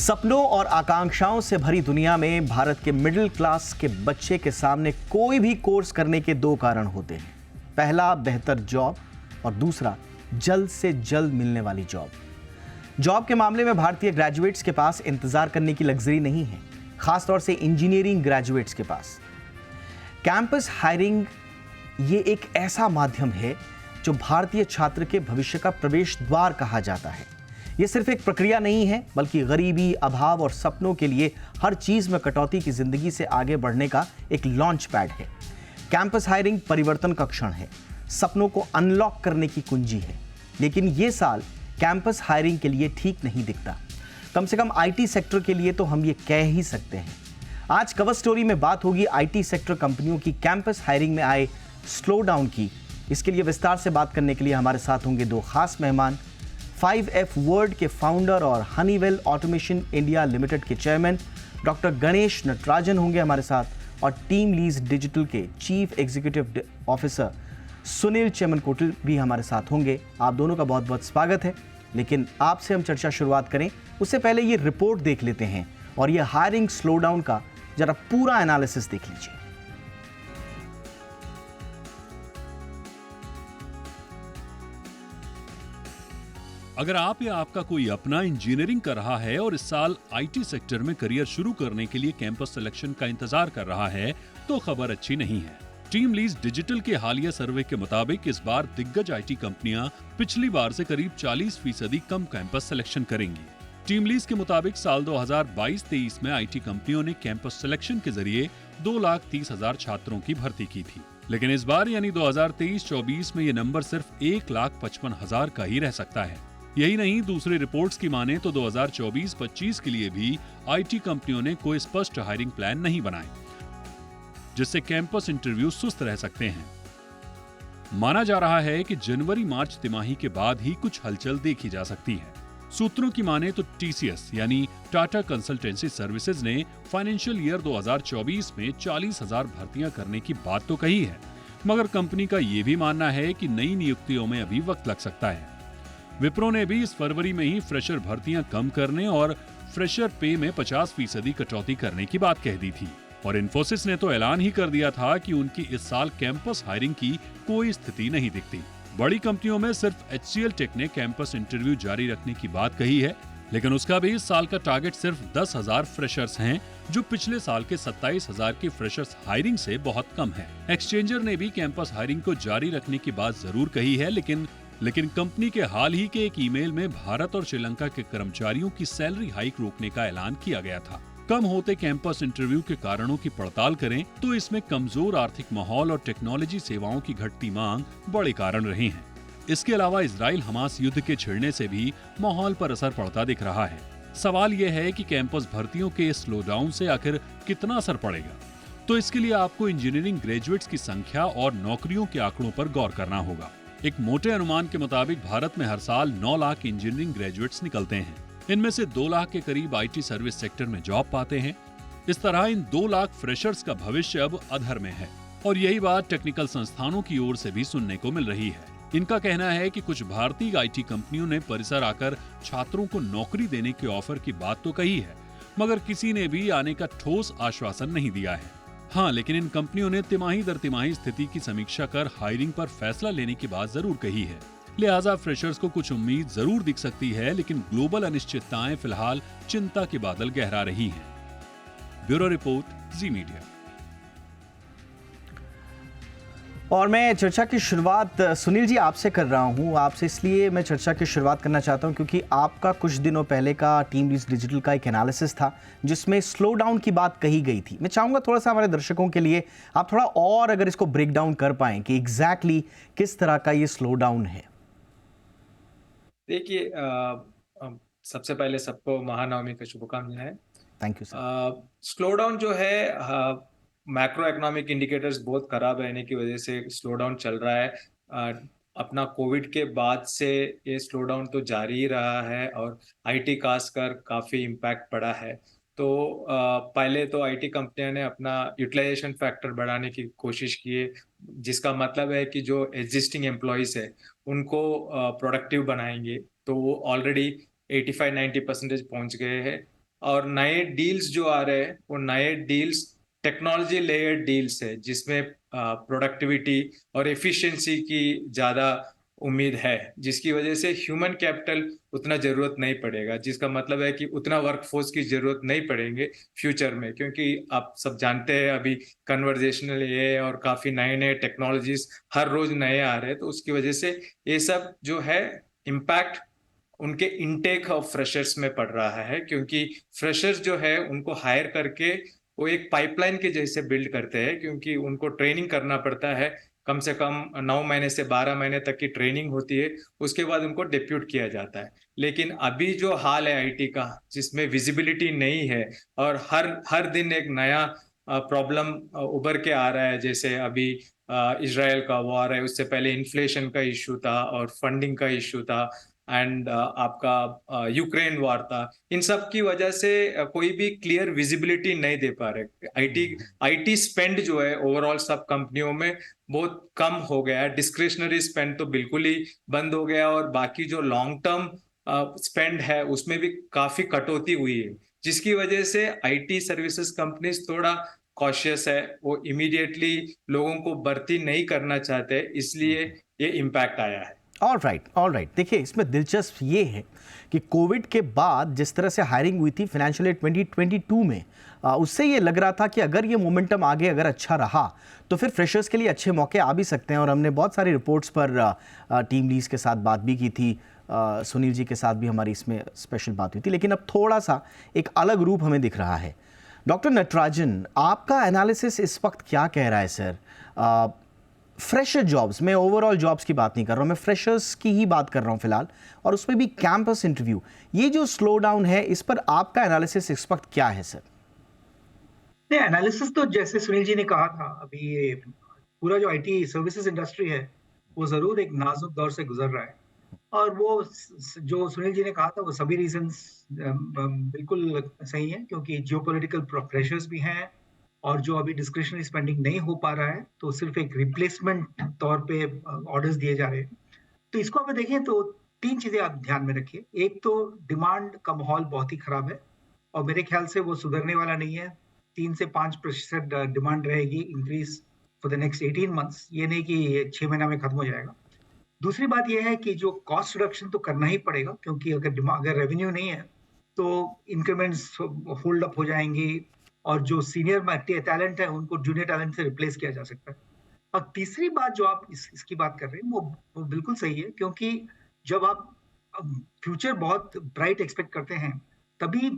सपनों और आकांक्षाओं से भरी दुनिया में भारत के मिडिल क्लास के बच्चे के सामने कोई भी कोर्स करने के दो कारण होते हैं। पहला, बेहतर जॉब, और दूसरा, जल्द से जल्द मिलने वाली जॉब। जॉब के मामले में भारतीय ग्रेजुएट्स के पास इंतजार करने की लग्जरी नहीं है, खासतौर से इंजीनियरिंग ग्रेजुएट्स के पास। कैंपस हायरिंग ये एक ऐसा माध्यम है जो भारतीय छात्र के भविष्य का प्रवेश द्वार कहा जाता है। ये सिर्फ एक प्रक्रिया नहीं है, बल्कि गरीबी, अभाव और सपनों के लिए हर चीज में कटौती की जिंदगी से आगे बढ़ने का एक लॉन्च पैड है। कैंपस हायरिंग परिवर्तन का क्षण है, सपनों को अनलॉक करने की कुंजी है। लेकिन ये साल कैंपस हायरिंग के लिए ठीक नहीं दिखता, कम से कम आईटी सेक्टर के लिए तो हम ये कह ही सकते हैं। आज कवर स्टोरी में बात होगी आईटी सेक्टर कंपनियों की कैंपस हायरिंग में आए स्लो डाउन की। इसके लिए विस्तार से बात करने के लिए हमारे साथ होंगे दो खास मेहमान। 5F वर्ल्ड के फाउंडर और हनीवेल ऑटोमेशन इंडिया लिमिटेड के चेयरमैन डॉक्टर गणेश नटराजन होंगे हमारे साथ, और टीम लीज डिजिटल के चीफ एग्जीक्यूटिव ऑफिसर सुनील चेमनकोटिल भी हमारे साथ होंगे। आप दोनों का बहुत बहुत स्वागत है। लेकिन आपसे हम चर्चा शुरुआत करें उससे पहले ये रिपोर्ट देख लेते हैं और ये हायरिंग स्लो डाउन का जरा पूरा एनालिसिस देख लीजिए। अगर आप या आपका कोई अपना इंजीनियरिंग कर रहा है और इस साल आईटी सेक्टर में करियर शुरू करने के लिए कैंपस सिलेक्शन का इंतजार कर रहा है, तो खबर अच्छी नहीं है। टीम लीज डिजिटल के हालिया सर्वे के मुताबिक इस बार दिग्गज आईटी कंपनियां पिछली बार से करीब 40% कम कैंपस सिलेक्शन करेंगी। टीम लीज के मुताबिक साल 2022-23 में आईटी कंपनियों ने कैंपस सिलेक्शन के जरिए 2,30,000 छात्रों की भर्ती की थी, लेकिन इस बार यानी 2023-24 में ये नंबर सिर्फ 1,55,000 का ही रह सकता है। यही नहीं, दूसरी रिपोर्ट्स की माने तो 2024-25 के लिए भी आईटी कंपनियों ने कोई स्पष्ट हायरिंग प्लान नहीं बनाए, जिससे कैंपस इंटरव्यू सुस्त रह सकते हैं। माना जा रहा है कि जनवरी-मार्च तिमाही के बाद ही कुछ हलचल देखी जा सकती है। सूत्रों की माने तो टीसीएस यानी टाटा कंसल्टेंसी सर्विसेज ने फाइनेंशियल ईयर 2024 में 40,000 भर्तियां करने की बात तो कही है, मगर कंपनी का ये भी मानना है कि नई नियुक्तियों में अभी वक्त लग सकता है। विप्रो ने भी इस फरवरी में ही फ्रेशर भर्तियां कम करने और फ्रेशर पे में 50% कटौती करने की बात कह दी थी, और इन्फोसिस ने तो ऐलान ही कर दिया था कि उनकी इस साल कैंपस हायरिंग की कोई स्थिति नहीं दिखती। बड़ी कंपनियों में सिर्फ HCL टेक ने कैंपस इंटरव्यू जारी रखने की बात कही है, लेकिन उसका भी इस साल का टारगेट सिर्फ 10,000 फ्रेशर्स हैं, जो पिछले साल के 27,000 की फ्रेशर्स हायरिंग से बहुत कम है। एक्सचेंजर ने भी कैंपस हायरिंग को जारी रखने की बात जरूर कही है, लेकिन कंपनी के हाल ही के एक ईमेल में भारत और श्रीलंका के कर्मचारियों की सैलरी हाइक रोकने का ऐलान किया गया था। कम होते कैंपस इंटरव्यू के कारणों की पड़ताल करें तो इसमें कमजोर आर्थिक माहौल और टेक्नोलॉजी सेवाओं की घटती मांग बड़े कारण रहे हैं। इसके अलावा इजराइल हमास युद्ध के छिड़ने से भी माहौल पर असर पड़ता दिख रहा है। सवाल यह है कि कैंपस भर्तियों के स्लो डाउन से आखिर कितना असर पड़ेगा, तो इसके लिए आपको इंजीनियरिंग ग्रेजुएट्स की संख्या और नौकरियों के आंकड़ों पर गौर करना होगा। एक मोटे अनुमान के मुताबिक भारत में हर साल 9 लाख इंजीनियरिंग ग्रेजुएट्स निकलते हैं। इनमें से 2 लाख के करीब आईटी सर्विस सेक्टर में जॉब पाते हैं। इस तरह इन 2 लाख फ्रेशर्स का भविष्य अब अधर में है, और यही बात टेक्निकल संस्थानों की ओर से भी सुनने को मिल रही है। इनका कहना है कि कुछ भारतीय आईटी कंपनियों ने परिसर आकर छात्रों को नौकरी देने के ऑफर की बात तो कही है, मगर किसी ने भी आने का ठोस आश्वासन नहीं दिया है। हाँ, लेकिन इन कंपनियों ने तिमाही दर तिमाही स्थिति की समीक्षा कर हायरिंग पर फैसला लेने की बात जरूर कही है। लिहाजा फ्रेशर्स को कुछ उम्मीद जरूर दिख सकती है, लेकिन ग्लोबल अनिश्चितताएं फिलहाल चिंता के बादल गहरा रही हैं। ब्यूरो रिपोर्ट, जी मीडिया। और मैं चर्चा की शुरुआत सुनील जी आपसे कर रहा हूं। आपसे इसलिए मैं चर्चा की शुरुआत करना चाहता हूं क्योंकि आपका कुछ दिनों पहले का टीम लीज डिजिटल का एक एनालिसिस था जिसमें स्लो डाउन की बात कही गई थी। मैं चाहूंगा थोड़ा सा हमारे दर्शकों के लिए आप थोड़ा और अगर इसको ब्रेक डाउन कर पाएं कि एग्जैक्टली किस तरह का ये स्लो डाउन है। देखिए, सबसे पहले सबको महानवमी की शुभकामनाएं। Thank you sir. Slow down जो है, मैक्रो इकोनॉमिक इंडिकेटर्स बहुत खराब रहने की वजह से स्लो डाउन चल रहा है। अपना कोविड के बाद से ये स्लो डाउन तो जारी ही रहा है, और आईटी खासकर काफ़ी इम्पैक्ट पड़ा है। तो पहले तो आईटी कंपनियों ने अपना यूटिलाइजेशन फैक्टर बढ़ाने की कोशिश की है, जिसका मतलब है कि जो एग्जिस्टिंग एम्प्लॉयज़ है उनको प्रोडक्टिव बनाएंगे। तो वो ऑलरेडी 85-90% पहुंच गए हैं। और नए डील्स जो आ रहे हैं वो नए डील्स टेक्नोलॉजी लेयर्ड डील्स है, जिसमें प्रोडक्टिविटी और एफिशिएंसी की ज़्यादा उम्मीद है, जिसकी वजह से ह्यूमन कैपिटल उतना ज़रूरत नहीं पड़ेगा, जिसका मतलब है कि उतना वर्कफोर्स की ज़रूरत नहीं पड़ेंगे फ्यूचर में, क्योंकि आप सब जानते हैं अभी कन्वर्जेशनल एआई और काफ़ी नए-नए टेक्नोलॉजीज़ हर रोज़ नए आ रहे हैं, तो उसकी वजह से ये सब जो है इम्पैक्ट उनके इनटेक ऑफ फ्रेशर्स में पड़ रहा है, क्योंकि फ्रेशर्स जो है उनको हायर करके वो एक पाइपलाइन के जैसे बिल्ड करते हैं, क्योंकि उनको ट्रेनिंग करना पड़ता है। कम से कम 9 महीने से 12 महीने तक की ट्रेनिंग होती है, उसके बाद उनको डेप्यूट किया जाता है। लेकिन अभी जो हाल है आईटी का, जिसमें विजिबिलिटी नहीं है और हर हर दिन एक नया प्रॉब्लम उभर के आ रहा है, जैसे अभी इज़राइल का वॉर है, उससे पहले इन्फ्लेशन का इश्यू था और फंडिंग का इश्यू था, एंड आपका यूक्रेन वॉर था। इन सब की वजह से कोई भी क्लियर विजिबिलिटी नहीं दे पा रहे। आईटी स्पेंड जो है ओवरऑल सब कंपनियों में बहुत कम हो गया है। डिस्क्रिशनरी स्पेंड तो बिल्कुल ही बंद हो गया, और बाकी जो लॉन्ग टर्म स्पेंड है उसमें भी काफ़ी कटौती हुई है, जिसकी वजह से आईटी सर्विसेज कंपनीज़ थोड़ा कॉशियस है। वो इमीडिएटली लोगों को भर्ती नहीं करना चाहते, इसलिए ये इम्पैक्ट आया है। All right. देखिए, इसमें दिलचस्प ये है कि कोविड के बाद जिस तरह से हायरिंग हुई थी फाइनेंशियल ईयर 2022 में, उससे ये लग रहा था कि अगर ये मोमेंटम आगे अगर अच्छा रहा तो फिर फ्रेशर्स के लिए अच्छे मौके आ भी सकते हैं। और हमने बहुत सारी रिपोर्ट्स पर टीम लीड्स के साथ बात भी की थी, सुनील जी के साथ भी हमारी इसमें स्पेशल बात हुई थी। लेकिन अब थोड़ा सा एक अलग रूप हमें दिख रहा है। डॉक्टर नटराजन, आपका एनालिसिस इस वक्त क्या कह रहा है सर? फ्रेशर जॉब्स, मैं ओवरऑल जॉब्स की बात नहीं कर रहा हूँ, मैं फ्रेशर्स की ही बात कर रहा हूँ फिलहाल, और उसमें भी कैंपस इंटरव्यू, ये जो स्लो डाउन है, इस पर आपका एनालिसिस इस वक्त क्या है सर? नहीं, एनालिसिस तो जैसे सुनील जी ने कहा था, अभी ये पूरा जो आईटी सर्विसेज इंडस्ट्री है वो जरूर एक नाजुक दौर से गुजर रहा है। और वो जो सुनील जी ने कहा था वो सभी रीजंस बिल्कुल सही है, क्योंकि जियोपॉलिटिकल प्रेशर्स भी हैं, और जो अभी डिस्क्रिशनरी स्पेंडिंग नहीं हो पा रहा है तो सिर्फ एक रिप्लेसमेंट तौर पे ऑर्डर्स दिए जा रहे हैं। तो इसको आप देखें तो तीन चीजें आप ध्यान में रखिए। एक तो डिमांड का माहौल बहुत ही खराब है, और मेरे ख्याल से वो सुधरने वाला नहीं है। 3 से 5% डिमांड रहेगी increase for the next 18 months, ये नहीं कि 6 महीना में खत्म हो जाएगा। दूसरी बात यह है कि जो कॉस्ट रिडक्शन तो करना ही पड़ेगा, क्योंकि अगर रेवेन्यू नहीं है तो इंक्रीमेंट्स होल्ड अप हो जाएंगी, और जो सीनियर टैलेंट है उनको जूनियर टैलेंट से रिप्लेस किया जा सकता है। और तीसरी बात जो आप इसकी बात कर रहे हैं वो बिल्कुल सही है, क्योंकि जब आप फ्यूचर बहुत ब्राइट एक्सपेक्ट करते हैं तभी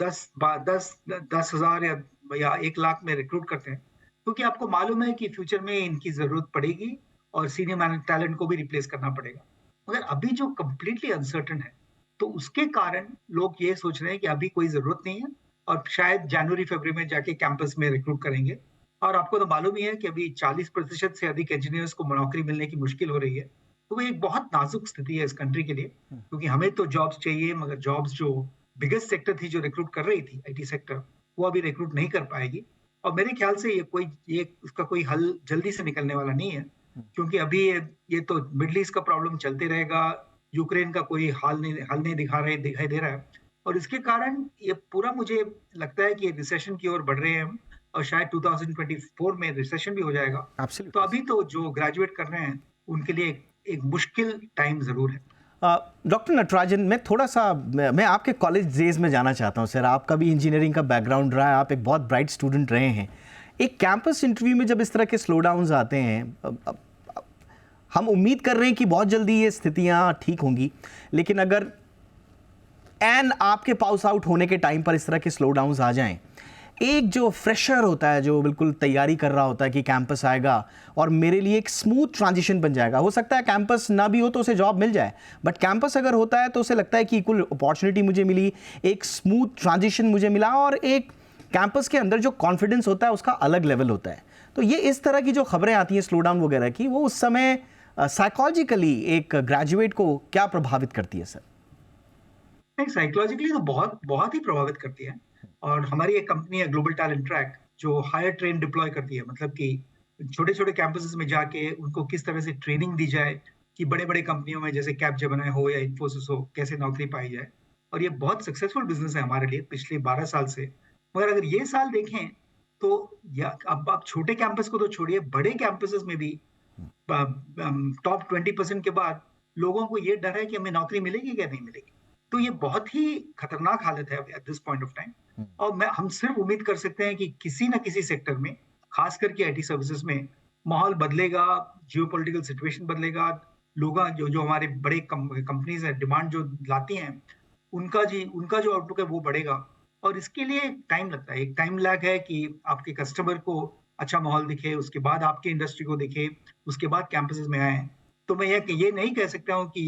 10,000 या 1 लाख में रिक्रूट करते हैं, क्योंकि आपको मालूम है कि फ्यूचर में इनकी जरूरत पड़ेगी और सीनियर टैलेंट को भी रिप्लेस करना पड़ेगा। मगर अभी जो कंप्लीटली अनसर्टन है, तो उसके कारण लोग ये सोच रहे हैं कि अभी कोई जरूरत नहीं है, और शायद जनवरी फरवरी में जाके कैंपस में रिक्रूट करेंगे। और आपको तो मालूम ही है कि अभी 40% से अधिक इंजीनियर्स को नौकरी मिलने की मुश्किल हो रही है। तो वो एक बहुत नाजुक स्थिति है इस कंट्री के लिए, क्योंकि हमें तो जॉब्स चाहिए, मगर जॉब्स जो बिगेस्ट सेक्टर थी जो रिक्रूट कर रही थी, आईटी सेक्टर, वो अभी रिक्रूट नहीं कर पाएगी। और मेरे ख्याल से ये इसका कोई हल जल्दी से निकलने वाला नहीं है, क्योंकि अभी ये तो मिडल ईस्ट का प्रॉब्लम चलते रहेगा, यूक्रेन का कोई हल नहीं दिखाई दे रहा है, और इसके कारण ये पूरा मुझे लगता है कि रिसेशन की ओर बढ़ रहे हैं हम, और शायद 2024 में रिसेशन भी हो जाएगा। Absolutely. तो अभी तो जो ग्रेजुएट कर रहे हैं उनके लिए एक मुश्किल टाइम जरूर है। डॉक्टर नटराजन, मैं आपके कॉलेज डेज में जाना चाहता हूँ सर। आपका भी इंजीनियरिंग का बैकग्राउंड रहा है, आप एक बहुत ब्राइट स्टूडेंट रहे हैं। एक कैंपस इंटरव्यू में जब इस तरह के स्लो डाउन्स आते हैं, हम उम्मीद कर रहे हैं कि बहुत जल्दी ये स्थितियाँ ठीक होंगी, लेकिन अगर आपके पास आउट होने के टाइम पर इस तरह के स्लो डाउन्स आ जाएं, एक जो फ्रेशर होता है जो बिल्कुल तैयारी कर रहा होता है कि कैंपस आएगा और मेरे लिए एक स्मूथ ट्रांजिशन बन जाएगा, हो सकता है कैंपस ना भी हो तो उसे जॉब मिल जाए, बट कैंपस अगर होता है तो उसे लगता है कि इक्वल अपॉर्चुनिटी मुझे मिली, एक स्मूथ ट्रांजिशन मुझे मिला, और एक कैंपस के अंदर जो कॉन्फिडेंस होता है उसका अलग लेवल होता है। तो ये इस तरह की जो खबरें आती हैं स्लो डाउन वगैरह की, वो उस समय साइकोलॉजिकली एक ग्रेजुएट को क्या प्रभावित करती है सर? नहीं, साइकोलॉजिकली तो बहुत बहुत ही प्रभावित करती है। और हमारी एक कंपनी है ग्लोबल टैलेंट ट्रैक, जो हायर ट्रेन डिप्लॉय करती है, मतलब कि छोटे छोटे कैंपसेस में जाके उनको किस तरह से ट्रेनिंग दी जाए कि बड़े बड़े कंपनियों में जैसे कैपजेमिनी हो या इन्फोसिस हो कैसे नौकरी पाई जाए। और ये बहुत सक्सेसफुल बिजनेस है हमारे लिए पिछले 12 साल से। मगर अगर ये साल देखें तो या अब आप छोटे कैंपस को तो छोड़िए, बड़े कैंपसेस में भी टॉप 20% के बाद लोगों को ये डर है कि हमें नौकरी मिलेगी या नहीं मिलेगी। तो ये बहुत ही खतरनाक हालत है at this point of time. और हम सिर्फ उम्मीद कर सकते हैं कि किसी न किसी सेक्टर में, खास करके आईटी सर्विसेज में, माहौल बदलेगा, जियोपॉलिटिकल सिचुएशन बदलेगा, लोग जो जो हमारे बड़े कंपनीज हैं डिमांड जो लाती हैं, उनका जो आउटलुक है वो बढ़ेगा। और इसके लिए टाइम लगता है, एक टाइम लैग है कि आपके कस्टमर को अच्छा माहौल दिखे, उसके बाद आपकी इंडस्ट्री को दिखे, उसके बाद कैंपसेस में आए। तो मैं ये नहीं कह सकता हूँ कि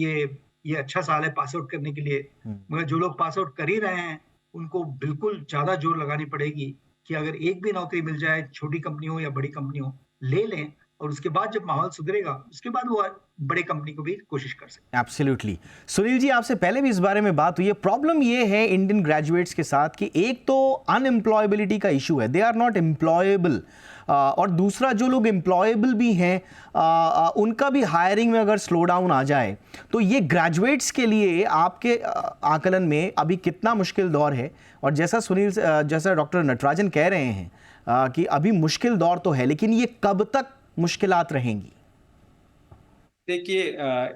ये अच्छा साल है पास आउट करने के लिए, मगर जो लोग पास आउट कर ही रहे हैं उनको बिल्कुल ज्यादा जोर लगानी पड़ेगी कि अगर एक भी नौकरी मिल जाए, छोटी कंपनी हो या बड़ी कंपनी हो, ले लें। और उसके बाद जब माहौल सुधरेगा, उसके बाद वो बड़े कंपनी को भी कोशिश कर सकते हैं। एब्सोल्युटली। सुनील जी, आपसे पहले भी इस बारे में बात हुई है। प्रॉब्लम ये है इंडियन ग्रेजुएट्स के साथ कि एक तो अनएम्प्लॉयबिलिटी का इशू है, दे आर नॉट एम्प्लॉयबल, और दूसरा जो लोग एम्प्लॉयबल भी हैं उनका भी हायरिंग में अगर स्लो डाउन आ जाए तो ये ग्रेजुएट्स के लिए आपके आकलन में अभी कितना मुश्किल दौर है। और जैसा डॉक्टर नटराजन कह रहे हैं कि अभी मुश्किल दौर तो है, लेकिन ये कब तक मुश्किलात रहेंगी? देखिए,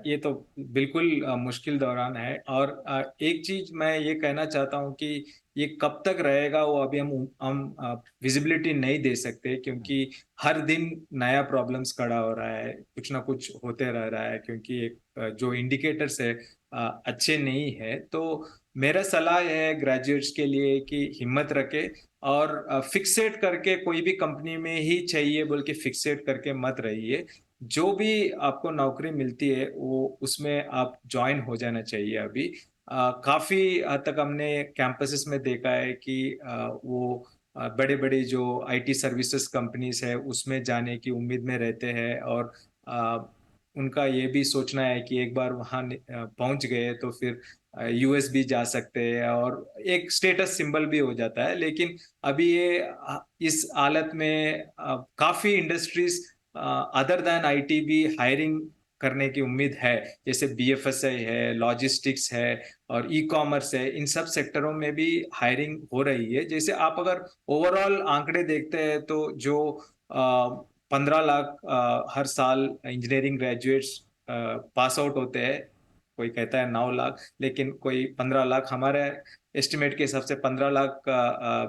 ये तो बिल्कुल मुश्किल दौरान है। और एक चीज मैं ये कहना चाहता हूँ कि ये कब तक रहेगा वो अभी हम विजिबिलिटी नहीं दे सकते, क्योंकि हर दिन नया प्रॉब्लम्स खड़ा हो रहा है, कुछ ना कुछ होते रह रहा है, क्योंकि एक जो इंडिकेटर्स है अच्छे नहीं है। तो मेरा सलाह है ग्रेजुएट्स के लिए कि हिम्मत रखे और फिक्सेट करके कोई भी कंपनी में ही चाहिए बोल के फिक्सेट करके मत रहिए। जो भी आपको नौकरी मिलती है वो उसमें आप ज्वाइन हो जाना चाहिए। अभी काफी हद तक हमने कैंपसेस में देखा है कि वो बड़े-बड़े जो आईटी सर्विसेज कंपनीज है उसमें जाने की उम्मीद में रहते हैं, और उनका ये भी सोचना है कि एक बार वहाँ पहुंच गए तो फिर यूएस भी जा सकते हैं और एक स्टेटस सिंबल भी हो जाता है। लेकिन अभी ये इस हालत में काफी इंडस्ट्रीज अदर देन आईटी भी हायरिंग करने की उम्मीद है, जैसे बीएफएसआई है, लॉजिस्टिक्स है और ई कॉमर्स है। इन सब सेक्टरों में भी हायरिंग हो रही है। जैसे आप अगर ओवरऑल आंकड़े देखते हैं तो जो 15 लाख हर साल इंजीनियरिंग ग्रेजुएट्स पास आउट होते हैं, कोई कहता है 9 लाख, लेकिन कोई 15 लाख, हमारे एस्टिमेट के हिसाब से 15 लाख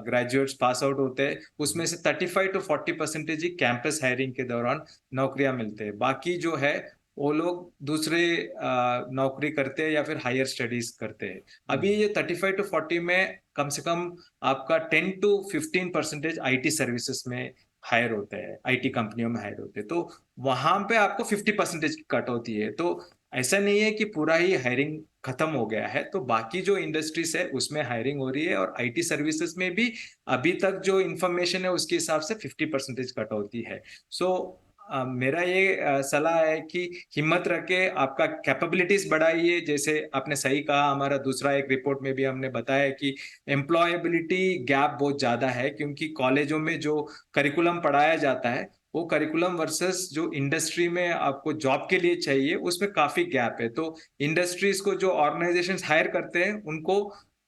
ग्रेजुएट्स पास आउट होते हैं। उसमें से 35 to 40% ही कैंपस हायरिंग के दौरान नौकरियां मिलते हैं। बाकी जो है वो लोग दूसरे नौकरी करते हैं या फिर हायर स्टडीज करते हैं। अभी ये 35 to 40 में कम से कम आपका 10 to 15% आईटी सर्विसेज में हायर होते हैं, आईटी कंपनियों में हायर होते हैं। तो वहां पे आपको 50% की कट होती है। तो ऐसा नहीं है कि पूरा ही हायरिंग खत्म हो गया है। तो बाकी जो इंडस्ट्रीज है उसमें हायरिंग हो रही है, और आईटी सर्विसेज में भी अभी तक जो इंफॉर्मेशन है उसके हिसाब से 50% कट होती है। सो मेरा ये सलाह है कि हिम्मत रखे, आपका कैपेबिलिटीज बढ़ाइए। जैसे आपने सही कहा, हमारा दूसरा एक रिपोर्ट में भी हमने बताया कि एम्प्लॉयबिलिटी गैप बहुत ज्यादा है, क्योंकि कॉलेजों में जो करिकुलम पढ़ाया जाता है वो करिकुलम वर्सेस जो इंडस्ट्री में आपको जॉब के लिए चाहिए उसमें काफी गैप है। तो इंडस्ट्रीज को जो ऑर्गेनाइजेशंस हायर करते हैं उनको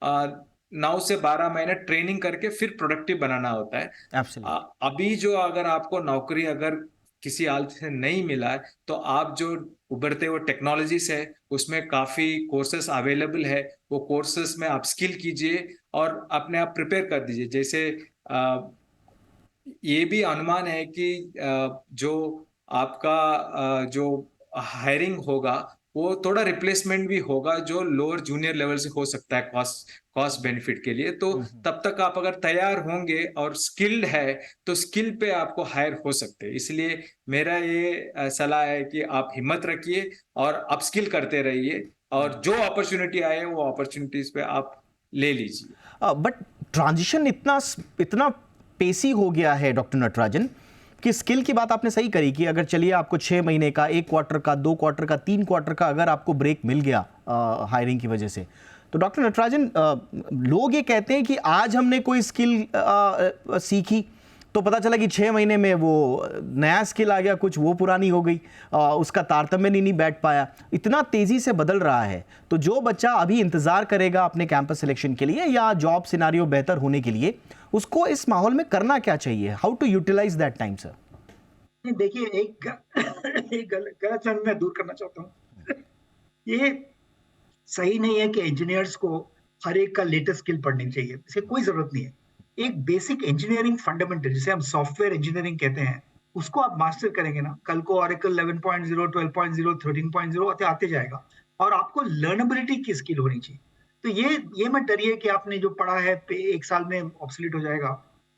9 से 12 महीने ट्रेनिंग करके फिर प्रोडक्टिव बनाना होता है। अभी जो अगर आपको नौकरी अगर किसी हालत से नहीं मिला है तो आप जो उभरते हुए टेक्नोलॉजीज है उसमें काफी कोर्सेस अवेलेबल है, वो कोर्सेस में आप स्किल कीजिए और अपने आप प्रिपेयर कर दीजिए। जैसे ये भी अनुमान है कि जो आपका जो हायरिंग होगा वो थोड़ा रिप्लेसमेंट भी होगा जो लोअर जूनियर लेवल से हो सकता है कॉस्ट बेनिफिट के लिए। तो तब तक आप अगर तैयार होंगे और स्किल्ड है तो स्किल पे आपको हायर हो सकते हैं। इसलिए मेरा ये सलाह है कि आप हिम्मत रखिए और अपस्किल करते रहिए, और जो अपॉर्चुनिटी आए वो अपॉर्चुनिटीज पे आप ले लीजिए। बट ट्रांजिशन इतना पेसी हो गया है डॉक्टर नटराजन कि स्किल की बात आपने सही करी कि अगर चलिए आपको 6 महीने का, 1 क्वार्टर का, 2 क्वार्टर का, 3 क्वार्टर का अगर आपको ब्रेक मिल गया हायरिंग की वजह से, तो डॉक्टर नटराजन लोग ये कहते हैं कि आज हमने कोई स्किल सीखी तो पता चला कि 6 महीने में वो नया स्किल आ गया, कुछ वो पुरानी हो गई, उसका तारतम्य नहीं बैठ पाया। इतना तेज़ी से बदल रहा है, तो जो बच्चा अभी इंतज़ार करेगा अपने कैंपस सिलेक्शन के लिए या जॉब सिनारियो बेहतर होने के लिए, उसको इस माहौल में करना क्या चाहिए? How to utilise that time sir? देखिए, एक गलत फहमी मैं दूर करना चाहता हूँ। ये सही नहीं है कि इंजीनियर्स को हर एक का लेटेस्ट स्किल पढ़नी चाहिए, इसे कोई जरूरत नहीं है। एक बेसिक इंजीनियरिंग फंडामेंटल, जिसे हम सॉफ्टवेयर इंजीनियरिंग कहते हैं, उसको आप मास्टर करेंगे ना, कल को ऑरेकल 11.0, 12.0, 13.0 आते जाएगा, और आपको लर्नेबिलिटी की स्किल होनी चाहिए। तो ये मत डरिए कि आपने जो पढ़ा है 1 साल में ऑब्सोलीट हो जाएगा।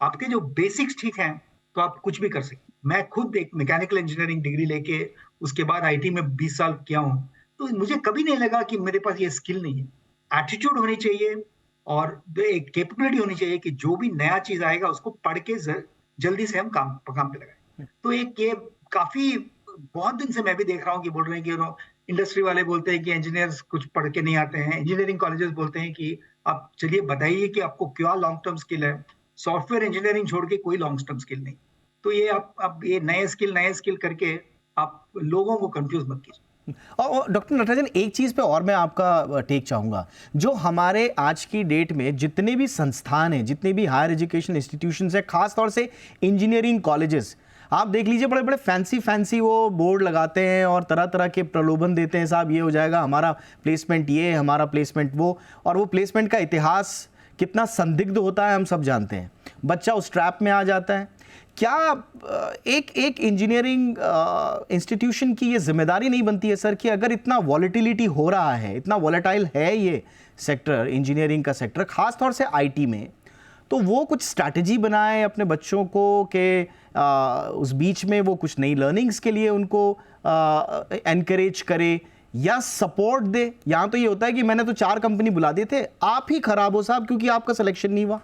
आपके जो बेसिक्स ठीक हैं तो आप कुछ भी कर सकते। मैं खुद एक मैकेनिकल इंजीनियरिंग डिग्री लेके उसके बाद आईटी में 20 साल किया हूँ, तो मुझे कभी नहीं लगा कि मेरे पास ये स्किल नहीं है। एटीट्यूड होनी चाहिए और एक कैपेबिलिटी होनी चाहिए कि जो भी नया चीज आएगा उसको पढ़ के जल्दी से हम काम पे लगाएं। तो एक ये काफी बहुत दिन से मैं भी देख रहा हूँ कि बोल रहे हैं कि इंडस्ट्री वाले बोलते हैं कि इंजीनियर्स कुछ पढ़ के नहीं आते हैं, इंजीनियरिंग कॉलेजेस बोलते हैं कि आप चलिए बताइए कि आपको क्या लॉन्ग टर्म स्किल है। सॉफ्टवेयर इंजीनियरिंग छोड़ के कोई लॉन्ग टर्म स्किल नहीं। तो ये आप ये नए स्किल करके आप लोगों को कंफ्यूज मत कीजिए। और डॉक्टर नटराजन, एक चीज़ पे और मैं आपका टेक चाहूँगा। जो हमारे आज की डेट में जितने भी संस्थान हैं, जितने भी हायर एजुकेशन इंस्टीट्यूशंस हैं, खास तौर से इंजीनियरिंग कॉलेजेस, आप देख लीजिए, बड़े बड़े फैंसी वो बोर्ड लगाते हैं और तरह तरह के प्रलोभन देते हैं, साहब ये हो जाएगा, हमारा प्लेसमेंट ये, हमारा प्लेसमेंट वो, और वो प्लेसमेंट का इतिहास कितना संदिग्ध होता है हम सब जानते हैं। बच्चा उस ट्रैप में आ जाता है। क्या एक इंजीनियरिंग इंस्टीट्यूशन की ये जिम्मेदारी नहीं बनती है सर कि अगर इतना वॉलेटिलिटी हो रहा है, इतना वॉलेटाइल है ये सेक्टर, इंजीनियरिंग का सेक्टर, खास तौर से आईटी में, तो वो कुछ स्ट्रैटेजी बनाए अपने बच्चों को कि उस बीच में वो कुछ नई लर्निंग्स के लिए उनको एनकरेज करे या सपोर्ट दे? यहाँ तो ये होता है कि मैंने तो 4 कंपनी बुला दिए थे, आप ही खराब हो साहब क्योंकि आपका सिलेक्शन नहीं हुआ।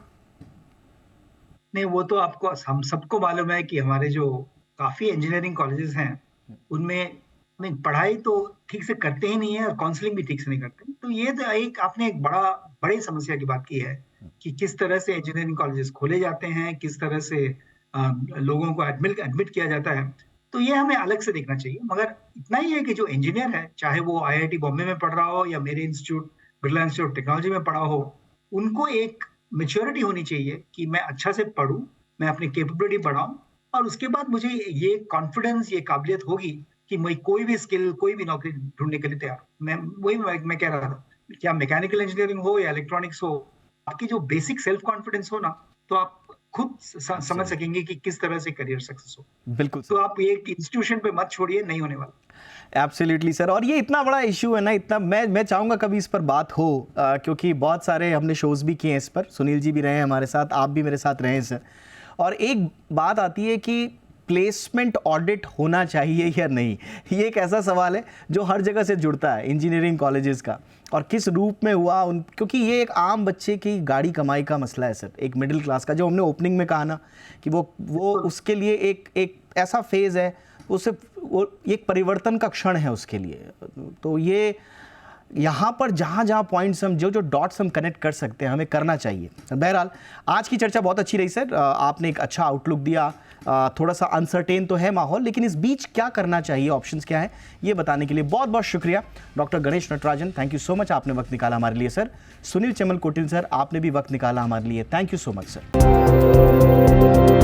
नहीं, वो तो आपको, हम सबको मालूम है कि हमारे जो काफी इंजीनियरिंग कॉलेजेस हैं उनमें पढ़ाई तो ठीक से करते ही नहीं है और काउंसलिंग भी ठीक से नहीं करते। तो ये तो आपने एक बड़ी समस्या की बात की है कि किस तरह से इंजीनियरिंग कॉलेजेस खोले जाते हैं, किस तरह से लोगों को एडमिट किया जाता है। तो ये हमें अलग से देखना चाहिए। मगर इतना ही है कि जो इंजीनियर है, चाहे वो IIT बॉम्बे में पढ़ रहा हो या मेरे इंस्टीट्यूट बिरला इंस्टीट्यूट टेक्नोलॉजी में पढ़ा हो, उनको एक मैच्योरिटी होनी चाहिए कि मैं अच्छा से पढूं, मैं अपनी कैपेबिलिटी बढ़ाऊं, और उसके बाद मुझे ये कॉन्फिडेंस, ये काबिलियत होगी कि मैं कोई भी स्किल, कोई भी नौकरी ढूंढने के लिए तैयार हूं। मैं कह रहा था, क्या मैकेनिकल इंजीनियरिंग हो या इलेक्ट्रॉनिक्स हो, आपकी जो बेसिक सेल्फ कॉन्फिडेंस हो ना, तो आप खुद समझ सकेंगे कि किस तरह से करियर सक्सेस हो। बिल्कुल। तो आप ये इंस्टीट्यूशन पे मत छोड़िए, नहीं होने वाला। एब्सोल्युटली सर, और ये इतना बड़ा इशू है ना, इतना मैं चाहूँगा कभी इस पर बात हो, क्योंकि बहुत सारे हमने शोज़ भी किए हैं इस पर, सुनील जी भी रहे हैं हमारे साथ, आप भी मेरे साथ रहे हैं सर। और एक बात आती है कि प्लेसमेंट ऑडिट होना चाहिए या नहीं, ये एक ऐसा सवाल है जो हर जगह से जुड़ता है इंजीनियरिंग कॉलेजेस का, और किस रूप में हुआ क्योंकि ये एक आम बच्चे की गाड़ी कमाई का मसला है सर, एक मिडिल क्लास का, जो हमने ओपनिंग में कहा ना कि वो उसके लिए एक ऐसा फेज़ है, वो एक परिवर्तन का क्षण है उसके लिए। तो ये यहाँ पर जहाँ पॉइंट्स हम जो डॉट्स हम कनेक्ट कर सकते हैं, हमें करना चाहिए। बहरहाल आज की चर्चा बहुत अच्छी रही सर, आपने एक अच्छा आउटलुक दिया। थोड़ा सा अनसर्टेन तो है माहौल, लेकिन इस बीच क्या करना चाहिए, ऑप्शंस क्या है, ये बताने के लिए बहुत बहुत शुक्रिया doctor Ganesh Natarajan, thank you so much, आपने वक्त निकाला हमारे लिए सर। सुनील चेमल कोटिल सर, आपने भी वक्त निकाला हमारे लिए, thank you so much sir.